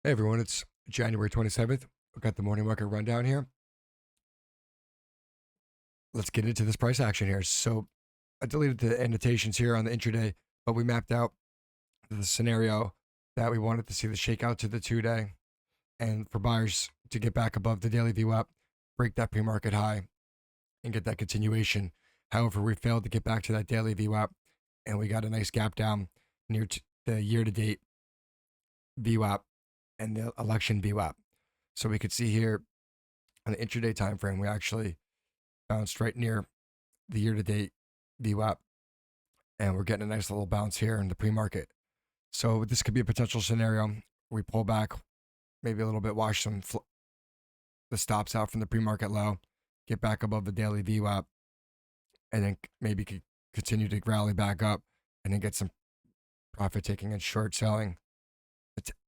Hey everyone, it's January 27th. We've got the morning market rundown here. Let's get into this price action here. So I deleted the annotations here on the intraday, but we mapped out the scenario that we wanted to see the shakeout to the 2 day and for buyers to get back above the daily VWAP, break that pre-market high and get that continuation. However, we failed to get back to that daily VWAP and we got a nice gap down near the year-to-date VWAP and the election VWAP. So we could see here on the intraday time frame, we actually bounced right near the year-to-date VWAP, and we're getting a nice little bounce here in the pre-market. So this could be a potential scenario. We pull back, maybe a little bit, wash the stops out from the pre-market low, get back above the daily VWAP, and then maybe could continue to rally back up, and then get some profit taking and short selling,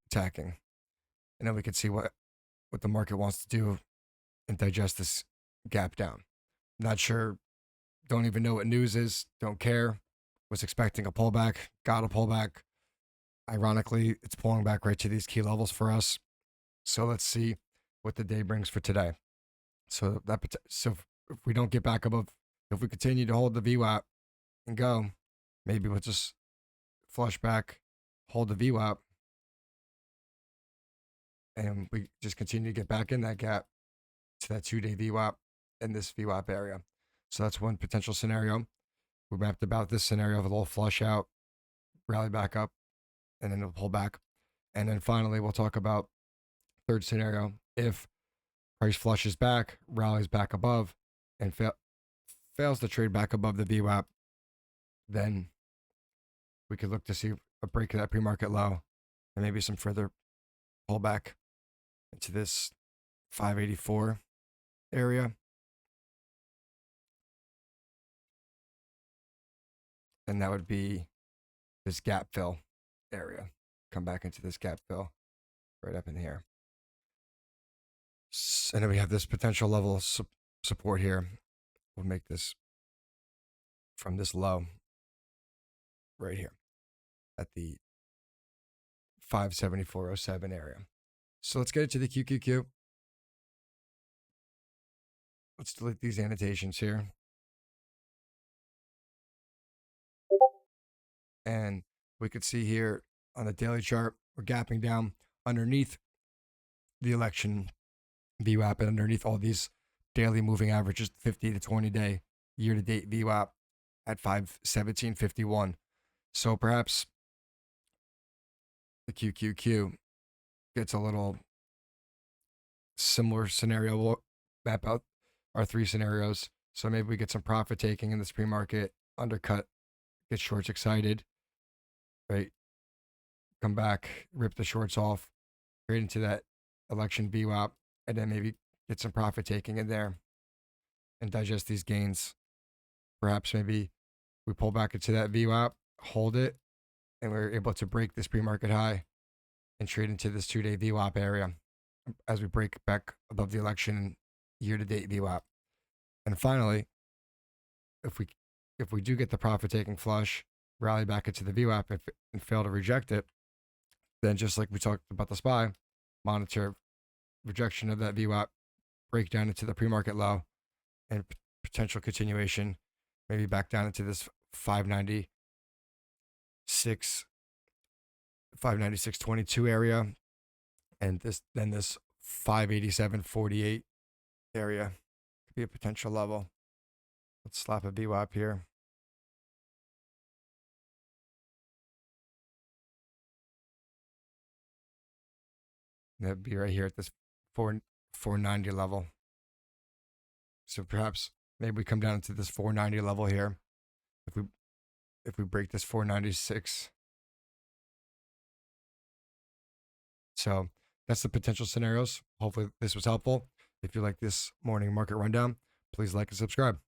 attacking, and then we could see what the market wants to do and digest this gap down. Not sure. Don't even know what news is. Don't care. Was expecting a pullback. Got a pullback. Ironically, it's pulling back right to these key levels for us. So let's see what the day brings for today. So if we don't get back above, if we continue to hold the VWAP and go, maybe we'll just flush back, hold the VWAP, and we just continue to get back in that gap to that 2 day VWAP in this VWAP area. So that's one potential scenario. We mapped about this scenario of a little flush out, rally back up, and then it'll pull back. And then finally, we'll talk about third scenario. If price flushes back, rallies back above, and fails to trade back above the VWAP, then we could look to see a break of that pre-market low and maybe some further pullback into this 584 area. And that would be this gap fill area. Come back into this gap fill right up in here. And then we have this potential level of support here. We'll make this from this low right here at the 574.07 area. So let's get into the QQQ. Let's delete these annotations here. And we could see here on the daily chart, we're gapping down underneath the election VWAP and underneath all these daily moving averages, 50 to 20 day year-to-date VWAP at 517.51. So perhaps the QQQ gets a little similar scenario. We'll map out our three scenarios. So maybe we get some profit taking in this pre-market, undercut, get shorts excited, right? Come back, rip the shorts off, right into that election VWAP, and then maybe get some profit taking in there and digest these gains. Perhaps maybe we pull back into that VWAP, hold it, and we're able to break this pre-market high and trade into this 2 day VWAP area as we break back above the election year-to-date VWAP. And finally, if we do get the profit taking flush, rally back into the VWAP and fail to reject it, then just like we talked about the SPY, monitor rejection of that VWAP, break down into the pre-market low, and potential continuation, maybe back down into this 596.22 area, and this 587.48 area could be a potential level. Let's slap a VWAP here. That'd be right here at this 490 level. So perhaps maybe we come down to this 490 level here. If we break this 496. So that's the potential scenarios. Hopefully this was helpful. If you like this morning market rundown, please like and subscribe.